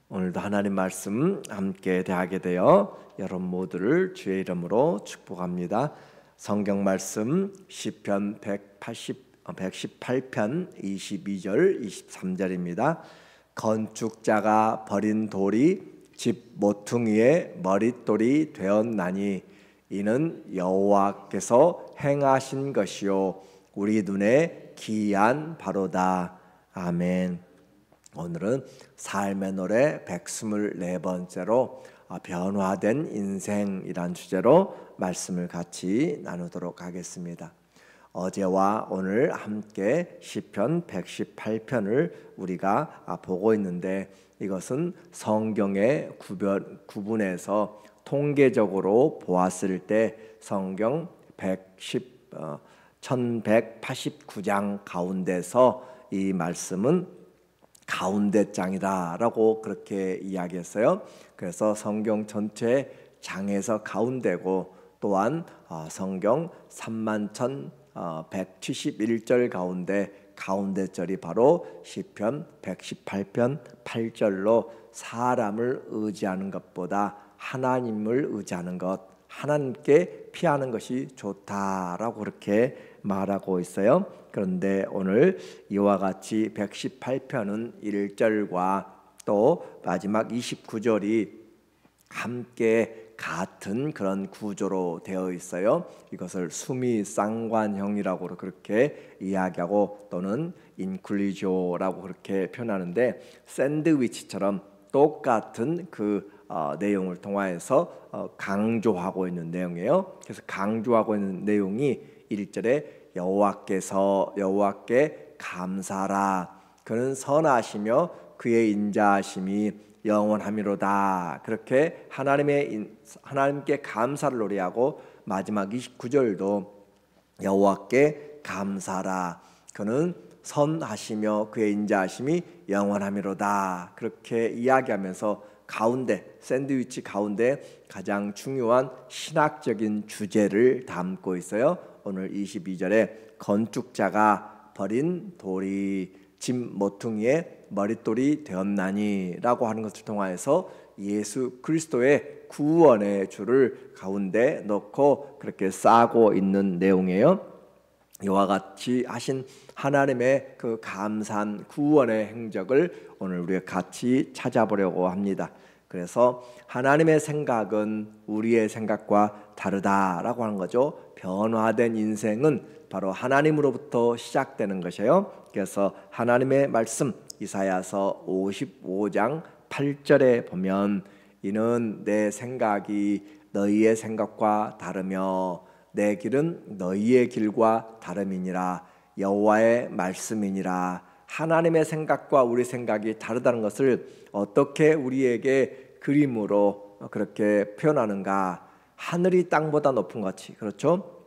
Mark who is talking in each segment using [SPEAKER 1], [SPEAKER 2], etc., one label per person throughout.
[SPEAKER 1] 오늘도 하나님 말씀 함께 대하게 되어 여러분 모두를 주의 이름으로 축복합니다. 성경 말씀 시편 118편 22절 23절입니다. 건축자가 버린 돌이 집 모퉁이의 머릿돌이 되었나니 이는 여호와께서 행하신 것이요 우리 눈에 기이한 바로다. 아멘. 오늘은 삶의 노래 124번째로 변화된 인생이란 주제로 말씀을 같이 나누도록 하겠습니다. 어제와 오늘 함께 시편 118편을 우리가 보고 있는데 이것은 성경의 구분해서 통계적으로 보았을 때 성경 1189장 가운데서 이 말씀은 가운데 장이다라고 그렇게 이야기했어요. 그래서 성경 전체 장에서 가운데고 또한 성경 31,171절 가운데 절이 바로 시편 118편 8절로 사람을 의지하는 것보다 하나님을 의지하는 것, 하나님께 피하는 것이 좋다라고 그렇게 말하고 있어요. 그런데 오늘 이와 같이 118편은 1절과 또 마지막 29절이 함께 같은 그런 구조로 되어 있어요. 이것을 수미쌍관형이라고 그렇게 이야기하고 또는 인클리조라고 그렇게 표현하는데 샌드위치처럼 똑같은 그 내용을 통하여서 강조하고 있는 내용이에요. 그래서 강조하고 있는 내용이 1절에 여호와께 감사하라. 그는 선하시며 그의 인자하심이 영원하미로다. 그렇게 하나님께 감사를 노래하고 마지막 29절도 여호와께 감사하라. 그는 선하시며 그의 인자하심이 영원하미로다. 그렇게 이야기하면서 가운데 샌드위치 가운데 가장 중요한 신학적인 주제를 담고 있어요. 오늘 22절에 건축자가 버린 돌이 집 모퉁이의 머릿돌이 되었나니 라고 하는 것을 통하여서 예수 그리스도의 구원의 줄을 가운데 넣고 그렇게 싸고 있는 내용이에요. 이와 같이 하신 하나님의 그 감사한 구원의 행적을 오늘 우리가 같이 찾아보려고 합니다. 그래서 하나님의 생각은 우리의 생각과 다르다라고 하는 거죠. 변화된 인생은 바로 하나님으로부터 시작되는 것이에요. 그래서 하나님의 말씀 이사야서 55장 8절에 보면 이는 내 생각이 너희의 생각과 다르며 내 길은 너희의 길과 다름이니라. 여호와의 말씀이니라. 하나님의 생각과 우리 생각이 다르다는 것을 어떻게 우리에게 그림으로 그렇게 표현하는가? 하늘이 땅보다 높은 것 같이, 그렇죠?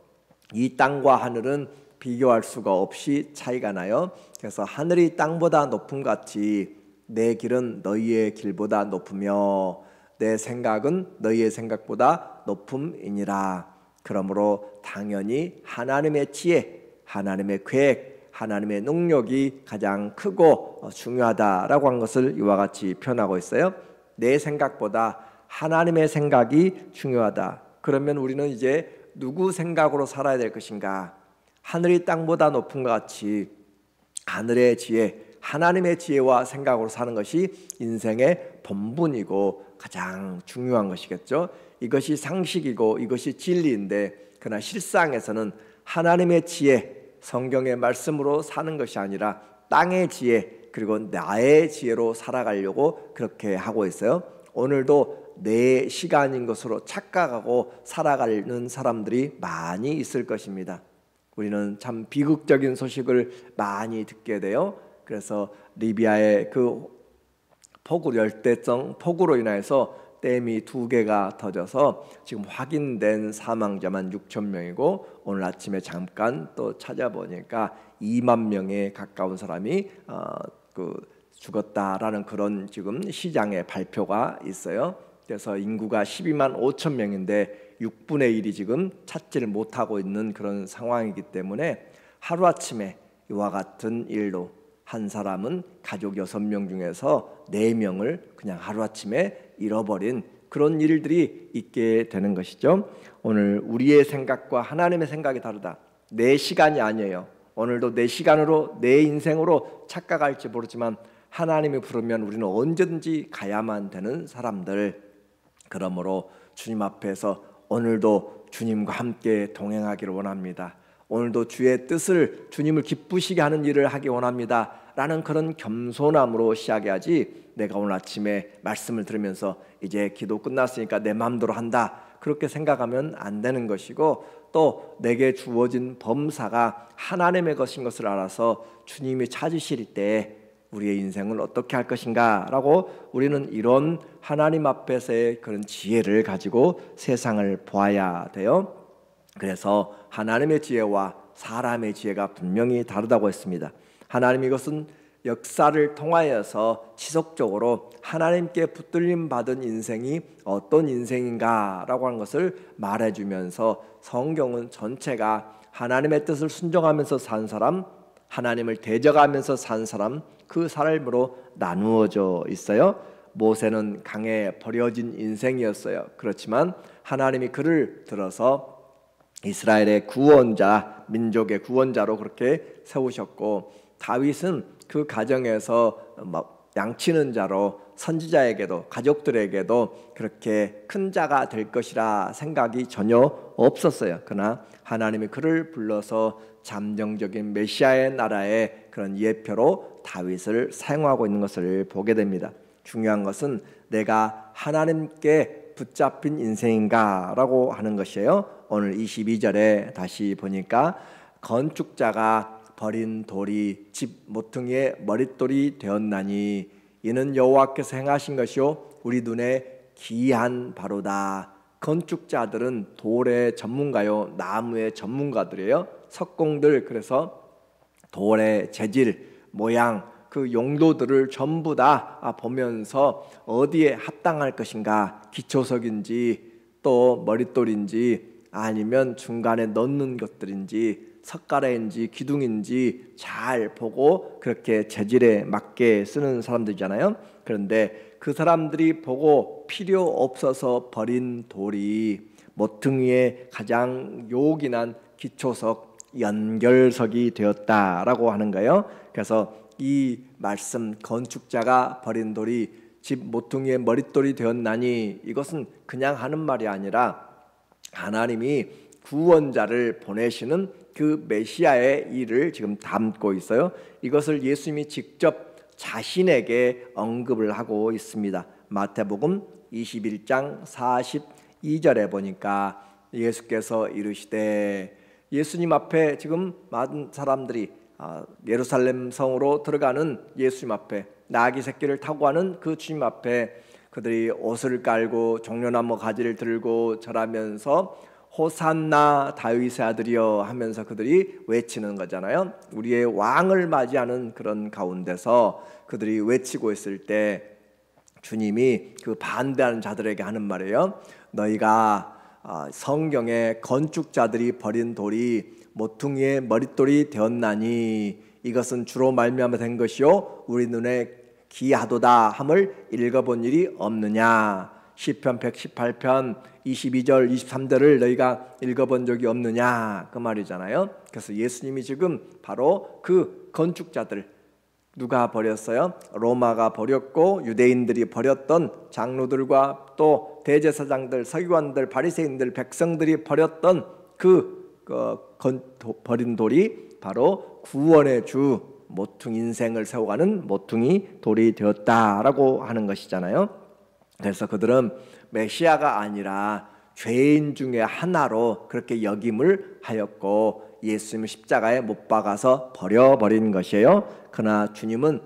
[SPEAKER 1] 이 땅과 하늘은 비교할 수가 없이 차이가 나요. 그래서 하늘이 땅보다 높은 것 같이 내 길은 너희의 길보다 높으며 내 생각은 너희의 생각보다 높음이니라. 그러므로 당연히 하나님의 지혜, 하나님의 계획, 하나님의 능력이 가장 크고 중요하다라고 한 것을 이와 같이 표현하고 있어요. 내 생각보다 하나님의 생각이 중요하다. 그러면 우리는 이제 누구 생각으로 살아야 될 것인가? 하늘이 땅보다 높은 것 같이 하늘의 지혜, 하나님의 지혜와 생각으로 사는 것이 인생의 본분이고 가장 중요한 것이겠죠. 이것이 상식이고 이것이 진리인데 그러나 실상에서는 하나님의 지혜, 성경의 말씀으로 사는 것이 아니라 땅의 지혜 그리고 나의 지혜로 살아가려고 그렇게 하고 있어요. 오늘도 내 시간인 것으로 착각하고 살아가는 사람들이 많이 있을 것입니다. 우리는 참 비극적인 소식을 많이 듣게 돼요. 그래서 리비아의 그 열대성 폭우로 인해서 댐이 2개가 터져서 지금 확인된 사망자만 6천 명이고 오늘 아침에 잠깐 또 찾아보니까 2만 명에 가까운 사람이 죽었다라는 그런 지금 시장의 발표가 있어요. 그래서 인구가 12만 5천 명인데 6분의 1이 지금 찾지를 못하고 있는 그런 상황이기 때문에 하루아침에 이와 같은 일로 한 사람은 가족 6명 중에서 4명을 그냥 하루아침에 잃어버린 그런 일들이 있게 되는 것이죠. 오늘 우리의 생각과 하나님의 생각이 다르다. 내 시간이 아니에요. 오늘도 내 시간으로 내 인생으로 착각할지 모르지만 하나님이 부르면 우리는 언제든지 가야만 되는 사람들. 그러므로 주님 앞에서 오늘도 주님과 함께 동행하기를 원합니다. 오늘도 주의 뜻을, 주님을 기쁘시게 하는 일을 하기 원합니다 라는 그런 겸손함으로 시작해야지, 내가 오늘 아침에 말씀을 들으면서 이제 기도 끝났으니까 내 마음대로 한다 그렇게 생각하면 안 되는 것이고, 또 내게 주어진 범사가 하나님의 것인 것을 알아서 주님이 찾으실 때 우리의 인생을 어떻게 할 것인가 라고 우리는 이런 하나님 앞에서의 그런 지혜를 가지고 세상을 보아야 돼요. 그래서 하나님의 지혜와 사람의 지혜가 분명히 다르다고 했습니다. 하나님 이것은 역사를 통하여서 지속적으로 하나님께 붙들림 받은 인생이 어떤 인생인가라고 하는 것을 말해주면서 성경은 전체가 하나님의 뜻을 순종하면서 산 사람, 하나님을 대적하면서 산 사람, 그 삶으로 나누어져 있어요. 모세는 강에 버려진 인생이었어요. 그렇지만 하나님이 그를 들어서 이스라엘의 구원자, 민족의 구원자로 그렇게 세우셨고, 다윗은 그 가정에서 양치는 자로 선지자에게도 가족들에게도 그렇게 큰 자가 될 것이라 생각이 전혀 없었어요. 그러나 하나님이 그를 불러서 잠정적인 메시아의 나라의 그런 예표로 다윗을 사용하고 있는 것을 보게 됩니다. 중요한 것은 내가 하나님께 붙잡힌 인생인가라고 하는 것이에요. 오늘 22절에 다시 보니까 건축자가 버린 돌이 집 모퉁이의 머릿돌이 되었나니 이는 여호와께서 행하신 것이요 우리 눈에 기이한 바로다. 건축자들은 돌의 전문가요, 나무의 전문가들이에요. 석공들, 그래서 돌의 재질, 모양, 그 용도들을 전부 다 보면서 어디에 합당할 것인가, 기초석인지 또 머릿돌인지 아니면 중간에 넣는 것들인지 석가래인지 기둥인지 잘 보고 그렇게 재질에 맞게 쓰는 사람들이잖아요. 그런데 그 사람들이 보고 필요 없어서 버린 돌이 모퉁이의 가장 요긴한 기초석, 연결석이 되었다라고 하는 거예요. 그래서 이 말씀, 건축자가 버린 돌이 집 모퉁이의 머릿돌이 되었나니, 이것은 그냥 하는 말이 아니라 하나님이 구원자를 보내시는 그 메시아의 일을 지금 담고 있어요. 이것을 예수님이 직접 자신에게 언급을 하고 있습니다. 마태복음 21장 42절에 보니까 예수께서 이르시되, 예수님 앞에 지금 많은 사람들이 예루살렘 성으로 들어가는 예수님 앞에, 나귀 새끼를 타고 가는 그 주님 앞에 그들이 옷을 깔고 종려나무 가지를 들고 절하면서 호산나 다윗의 아들이여 하면서 그들이 외치는 거잖아요. 우리의 왕을 맞이하는 그런 가운데서 그들이 외치고 있을 때 주님이 그 반대하는 자들에게 하는 말이에요. 너희가 성경에 건축자들이 버린 돌이 모퉁이의 머릿돌이 되었나니 이것은 주로 말미암아 된 것이요 우리 눈에 기하도다 함을 읽어본 일이 없느냐. 시편 118편 22절 23절을 너희가 읽어본 적이 없느냐, 그 말이잖아요. 그래서 예수님이 지금 바로 그 건축자들, 누가 버렸어요? 로마가 버렸고 유대인들이 버렸던 장로들과 또 대제사장들, 서기관들, 바리새인들, 백성들이 버렸던 버린 돌이 바로 구원의 주 모퉁이, 인생을 세워가는 모퉁이 돌이 되었다라고 하는 것이잖아요. 그래서 그들은 메시아가 아니라 죄인 중에 하나로 그렇게 역임을 하였고 예수님 십자가에 못 박아서 버려버린 것이에요. 그러나 주님은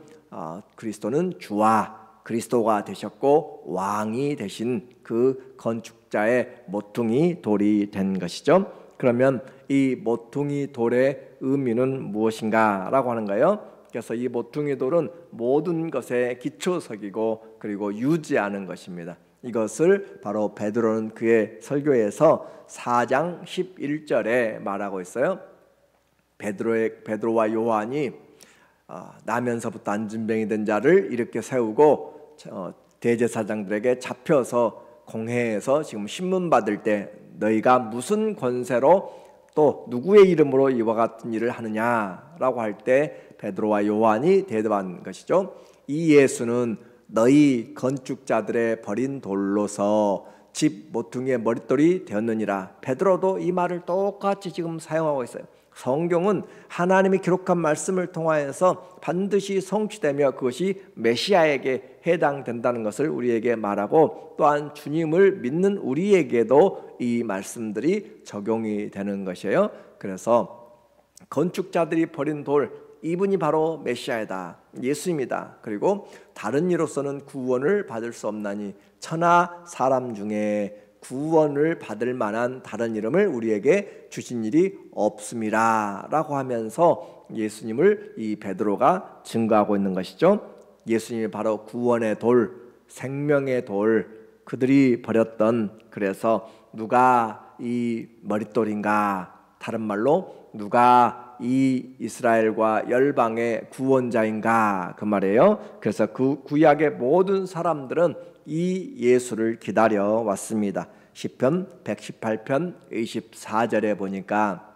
[SPEAKER 1] 그리스도는 주와 그리스도가 되셨고 왕이 되신 그 건축자의 모퉁이 돌이 된 것이죠. 그러면 이 모퉁이 돌의 의미는 무엇인가 라고 하는가요? 그래서 이 모퉁이 돌은 모든 것의 기초석이고 그리고 유지하는 것입니다. 이것을 바로 베드로는 그의 설교에서 4장 11절에 말하고 있어요. 베드로와 요한이 나면서부터 안진병이 된 자를 이렇게 세우고 대제사장들에게 잡혀서 공회에서 지금 신문 받을 때 너희가 무슨 권세로 또 누구의 이름으로 이와 같은 일을 하느냐라고 할 때 베드로와 요한이 대답한 것이죠. 이 예수는 너희 건축자들의 버린 돌로서 집 모퉁이의 머릿돌이 되었느니라. 베드로도 이 말을 똑같이 지금 사용하고 있어요. 성경은 하나님이 기록한 말씀을 통하여서 반드시 성취되며 그것이 메시아에게 해당된다는 것을 우리에게 말하고, 또한 주님을 믿는 우리에게도 이 말씀들이 적용이 되는 것이에요. 그래서 건축자들이 버린 돌, 이분이 바로 메시아이다, 예수입니다. 그리고 다른 이로서는 구원을 받을 수 없나니 천하 사람 중에 구원을 받을 만한 다른 이름을 우리에게 주신 일이 없음이라 라고 하면서 예수님을 이 베드로가 증거하고 있는 것이죠. 예수님이 바로 구원의 돌, 생명의 돌, 그들이 버렸던, 그래서 누가 이 머릿돌인가, 다른 말로 누가 이 이스라엘과 열방의 구원자인가, 그 말이에요. 그래서 그 구약의 모든 사람들은 이 예수를 기다려 왔습니다. 시편 118편 24절에 보니까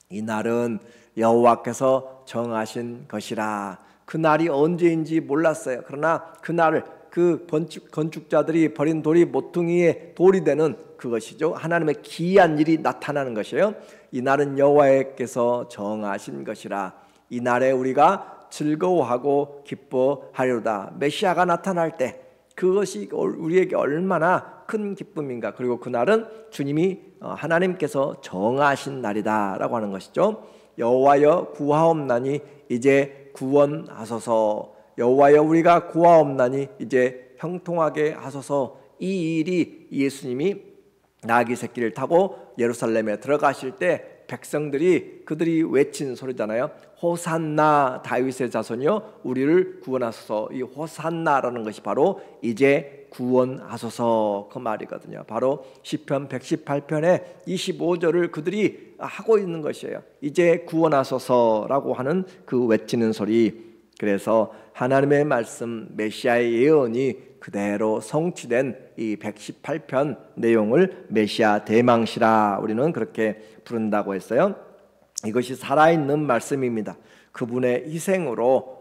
[SPEAKER 1] 이날은 여호와께서 정하신 것이라. 그 날이 언제인지 몰랐어요. 그러나 그 날을 그 건축자들이 버린 돌이 모퉁이의 돌이 되는 그것이죠. 하나님의 기이한 일이 나타나는 것이에요. 이 날은 여호와께서 정하신 것이라. 이 날에 우리가 즐거워하고 기뻐하리로다. 메시아가 나타날 때 그것이 우리에게 얼마나 큰 기쁨인가. 그리고 그날은 주님이 하나님께서 정하신 날이다라고 하는 것이죠. 여호와여 구하옵나니 이제 구원하소서. 여호와여 우리가 구하옵나니 이제 형통하게 하소서. 이 일이 예수님이 나귀 새끼를 타고 예루살렘에 들어가실 때 백성들이 그들이 외친 소리잖아요. 호산나 다윗의 자손이여 우리를 구원하소서. 이 호산나라는 것이 바로 이제 구원하소서 그 말이거든요. 바로 시편 118편의 25절을 그들이 하고 있는 것이에요. 이제 구원하소서라고 하는 그 외치는 소리. 그래서 하나님의 말씀, 메시아의 예언이 그대로 성취된 이 118편 내용을 메시아 대망시라 우리는 그렇게 부른다고 했어요. 이것이 살아있는 말씀입니다. 그분의 희생으로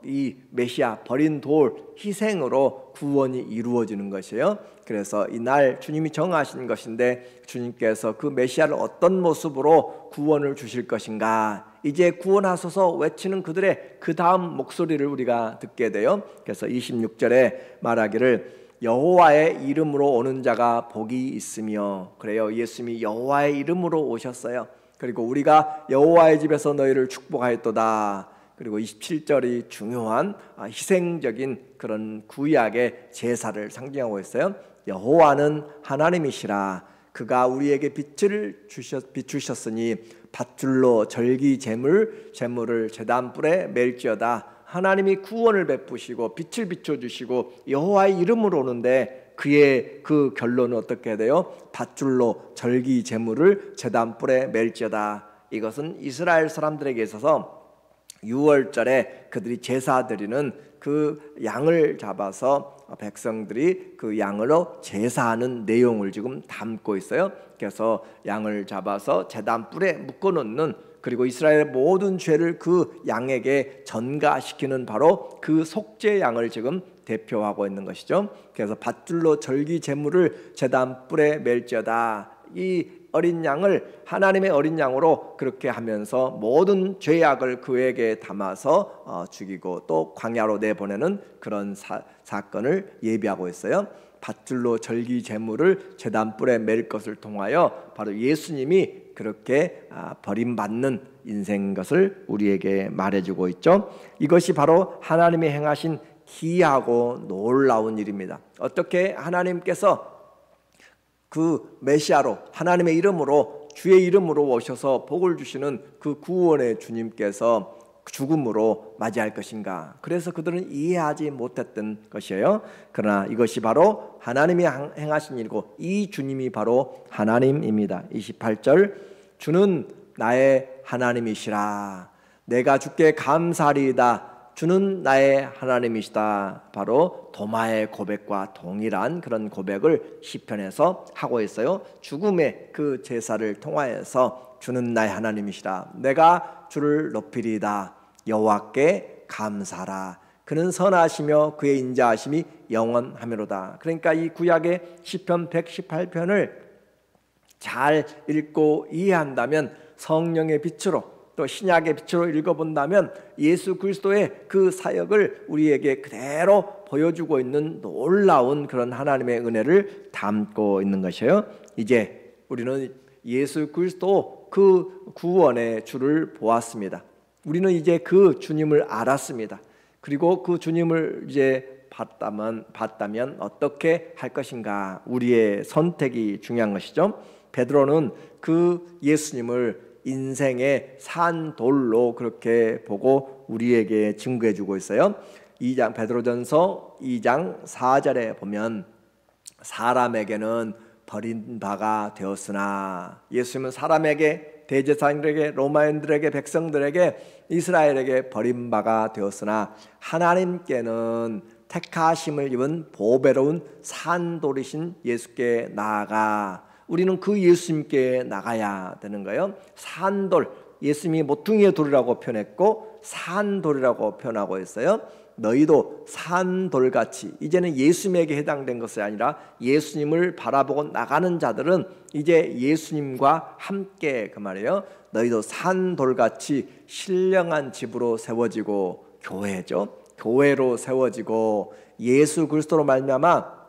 [SPEAKER 1] 이 메시아 버린 돌 희생으로 구원이 이루어지는 것이에요. 그래서 이날 주님이 정하신 것인데 주님께서 그 메시아를 어떤 모습으로 구원을 주실 것인가, 이제 구원하소서 외치는 그들의 그 다음 목소리를 우리가 듣게 돼요. 그래서 26절에 말하기를 여호와의 이름으로 오는 자가 복이 있으며, 그래요, 예수님이 여호와의 이름으로 오셨어요. 그리고 우리가 여호와의 집에서 너희를 축복하였도다. 그리고 27절이 중요한 희생적인 그런 구약의 제사를 상징하고 있어요. 여호와는 하나님이시라. 그가 우리에게 빛을 비추셨으니 밧줄로 절기 제물을 제단불에 맬지어다. 하나님이 구원을 베푸시고 빛을 비춰주시고 여호와의 이름으로 오는데 그의 그 결론은 어떻게 돼요? 밧줄로 절기 제물을 제단불에 맬지어다. 이것은 이스라엘 사람들에게 있어서 6월절에 그들이 제사 드리는 그 양을 잡아서 백성들이 그 양으로 제사하는 내용을 지금 담고 있어요. 그래서 양을 잡아서 제단불에 묶어 놓는, 그리고 이스라엘의 모든 죄를 그 양에게 전가시키는 바로 그 속죄 양을 지금 대표하고 있는 것이죠. 그래서 밧줄로 절기 제물을 제단불에 맬지어다. 이 어린 양을 하나님의 어린 양으로 그렇게 하면서 모든 죄악을 그에게 담아서 죽이고 또 광야로 내보내는 그런 사건을 예비하고 있어요. 밧줄로 절기 제물을 제단불에 맬 것을 통하여 바로 예수님이 그렇게 버림받는 인생인 것을 우리에게 말해주고 있죠. 이것이 바로 하나님이 행하신 기이하고 놀라운 일입니다. 어떻게 하나님께서 그 메시아로 하나님의 이름으로 주의 이름으로 오셔서 복을 주시는 그 구원의 주님께서 죽음으로 맞이할 것인가. 그래서 그들은 이해하지 못했던 것이에요. 그러나 이것이 바로 하나님이 행하신 일이고 이 주님이 바로 하나님입니다. 28절 주는 나의 하나님이시라. 내가 주께 감사리이다. 주는 나의 하나님이시다. 바로 도마의 고백과 동일한 그런 고백을 시편에서 하고 있어요. 죽음의 그 제사를 통하여서 주는 나의 하나님이시다. 내가 주를 높이리이다. 여호와께 감사라. 그는 선하시며 그의 인자하심이 영원하미로다. 그러니까 이 구약의 시편 118편을 잘 읽고 이해한다면, 성령의 빛으로 또 신약의 빛으로 읽어본다면 예수 그리스도의 그 사역을 우리에게 그대로 보여주고 있는 놀라운 그런 하나님의 은혜를 담고 있는 것이에요. 이제 우리는 예수 그리스도 그 구원의 주를 보았습니다. 우리는 이제 그 주님을 알았습니다. 그리고 그 주님을 이제 봤다면 어떻게 할 것인가? 우리의 선택이 중요한 것이죠. 베드로는 그 예수님을 인생의 산돌로 그렇게 보고 우리에게 증거해주고 있어요. 베드로전서 2장 4절에 보면 사람에게는 버린 바가 되었으나, 예수님은 사람에게, 대제사장들에게, 로마인들에게, 백성들에게, 이스라엘에게 버린 바가 되었으나 하나님께는 택하심을 입은 보배로운 산돌이신 예수께 나아가, 우리는 그 예수님께 나가야 되는 거예요. 산돌, 예수님이 모퉁이의 돌이라고 표현했고 산돌이라고 표현하고 있어요. 너희도 산돌같이, 이제는 예수님에게 해당된 것이 아니라 예수님을 바라보고 나가는 자들은 이제 예수님과 함께, 그 말이에요. 너희도 산돌같이 신령한 집으로 세워지고, 교회죠. 교회로 세워지고 예수 그리스도로 말미암아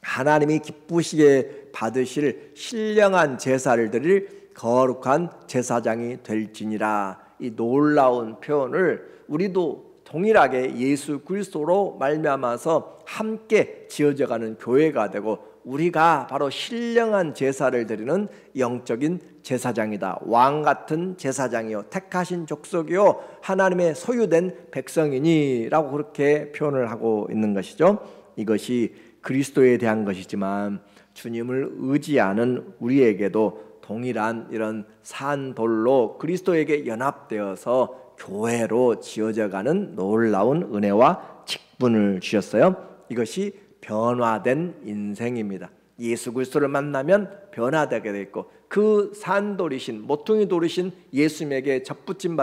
[SPEAKER 1] 하나님이 기쁘시게 받으실 신령한 제사를 드릴 거룩한 제사장이 될지니라. 이 놀라운 표현을 우리도 동일하게 예수 그리스도로 말미암아서 함께 지어져가는 교회가 되고, 우리가 바로 신령한 제사를 드리는 영적인 제사장이다. 왕 같은 제사장이요, 택하신 족속이요, 하나님의 소유된 백성이니라고 그렇게 표현을 하고 있는 것이죠. 이것이 그리스도에 대한 것이지만 주님을 의지하는 우리에게도 동일한 이런 산돌로 그리스도에게 연합되어서 교회로 지어져가는 놀라운 은혜와 직분을 주셨어요. 이것이 변화된 인생입니다. 예수 그리스도를 만나면 변화되게 돼 있고, 그 산돌이신, 모퉁이 돌이신 예수님에게 접붙임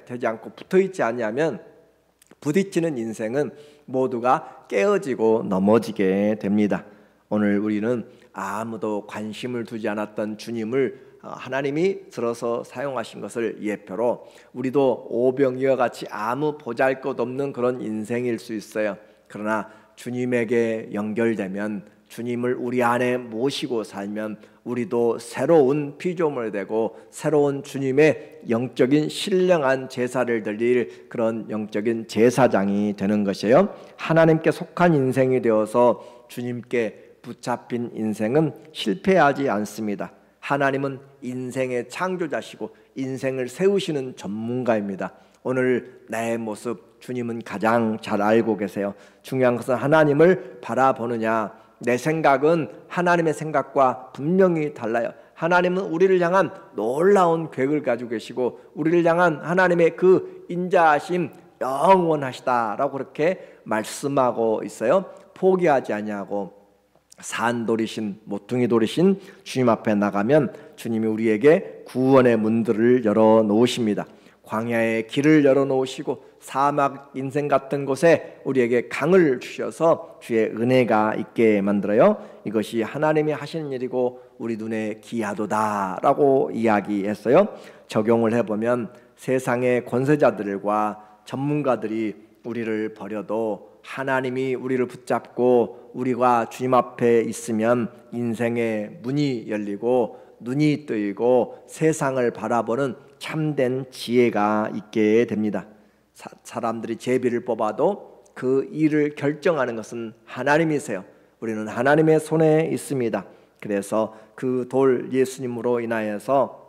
[SPEAKER 1] 되지 않고 붙어있지 않으면 부딪히는 인생은 모두가 깨어지고 넘어지게 됩니다. 오늘 우리는 아무도 관심을 두지 않았던 주님을 하나님이 들어서 사용하신 것을 예표로, 우리도 오병이와 같이 아무 보잘것없는 그런 인생일 수 있어요. 그러나 주님에게 연결되면, 주님을 우리 안에 모시고 살면 우리도 새로운 피조물이 되고 새로운 주님의 영적인 신령한 제사를 드릴 그런 영적인 제사장이 되는 것이에요. 하나님께 속한 인생이 되어서 주님께 붙잡힌 인생은 실패하지 않습니다. 하나님은 인생의 창조자시고 인생을 세우시는 전문가입니다. 오늘 나의 모습 주님은 가장 잘 알고 계세요. 중요한 것은 하나님을 바라보느냐. 내 생각은 하나님의 생각과 분명히 달라요. 하나님은 우리를 향한 놀라운 계획을 가지고 계시고 우리를 향한 하나님의 그 인자하심 영원하시다라고 그렇게 말씀하고 있어요. 포기하지 아니하고 산돌이신, 모퉁이 돌이신 주님 앞에 나가면 주님이 우리에게 구원의 문들을 열어놓으십니다. 광야의 길을 열어놓으시고 사막 인생 같은 곳에 우리에게 강을 주셔서 주의 은혜가 있게 만들어요. 이것이 하나님이 하시는 일이고 우리 눈에 귀하도다라고 이야기했어요. 적용을 해보면 세상의 권세자들과 전문가들이 우리를 버려도 하나님이 우리를 붙잡고 우리가 주님 앞에 있으면 인생의 문이 열리고 눈이 뜨이고 세상을 바라보는 참된 지혜가 있게 됩니다. 사람들이 제비를 뽑아도 그 일을 결정하는 것은 하나님이세요. 우리는 하나님의 손에 있습니다. 그래서 그 돌 예수님으로 인하여서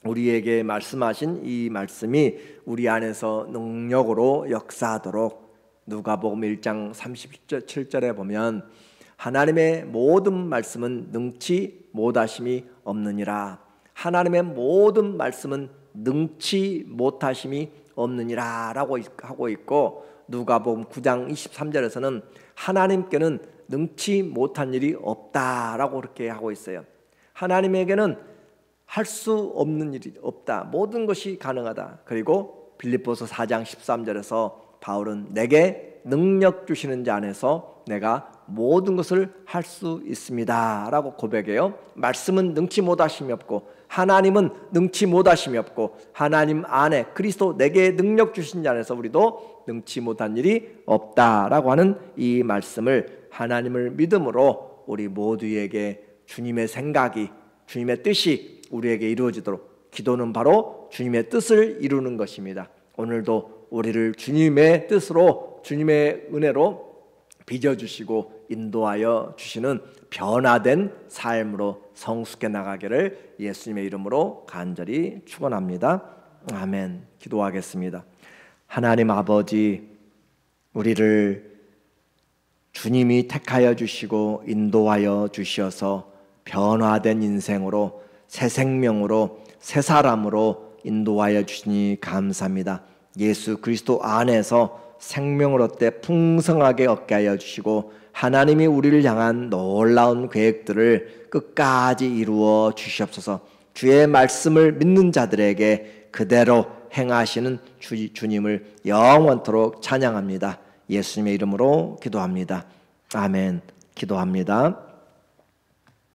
[SPEAKER 1] 우리에게 말씀하신 이 말씀이 우리 안에서 능력으로 역사하도록, 누가복음 1장 37절에 보면 하나님의 모든 말씀은 능치 못하심이 없느니라. 하나님의 모든 말씀은 능치 못하심이 없느니라라고 하고 있고, 누가복음 9장 23절에서는 하나님께는 능치 못한 일이 없다라고 그렇게 하고 있어요. 하나님에게는 할 수 없는 일이 없다. 모든 것이 가능하다. 그리고 빌립보서 4장 13절에서 바울은 내게 능력 주시는 자 안에서 내가 모든 것을 할 수 있습니다 라고 고백해요. 말씀은 능치 못하심이 없고, 하나님은 능치 못하심이 없고, 하나님 안에 그리스도 내게 능력 주신 자 안에서 우리도 능치 못한 일이 없다라고 하는 이 말씀을, 하나님을 믿음으로 우리 모두에게 주님의 생각이, 주님의 뜻이 우리에게 이루어지도록, 기도는 바로 주님의 뜻을 이루는 것입니다. 오늘도 우리를 주님의 뜻으로, 주님의 은혜로 빚어주시고 인도하여 주시는 변화된 삶으로 성숙해 나가기를 예수님의 이름으로 간절히 축원합니다. 아멘. 기도하겠습니다. 하나님 아버지, 우리를 주님이 택하여 주시고 인도하여 주셔서 변화된 인생으로, 새 생명으로, 새 사람으로 인도하여 주시니 감사합니다. 예수 그리스도 안에서 생명을 얻되 풍성하게 얻게 하여 주시고, 하나님이 우리를 향한 놀라운 계획들을 끝까지 이루어 주시옵소서. 주의 말씀을 믿는 자들에게 그대로 행하시는 주님을 영원토록 찬양합니다. 예수님의 이름으로 기도합니다. 아멘. 기도합니다.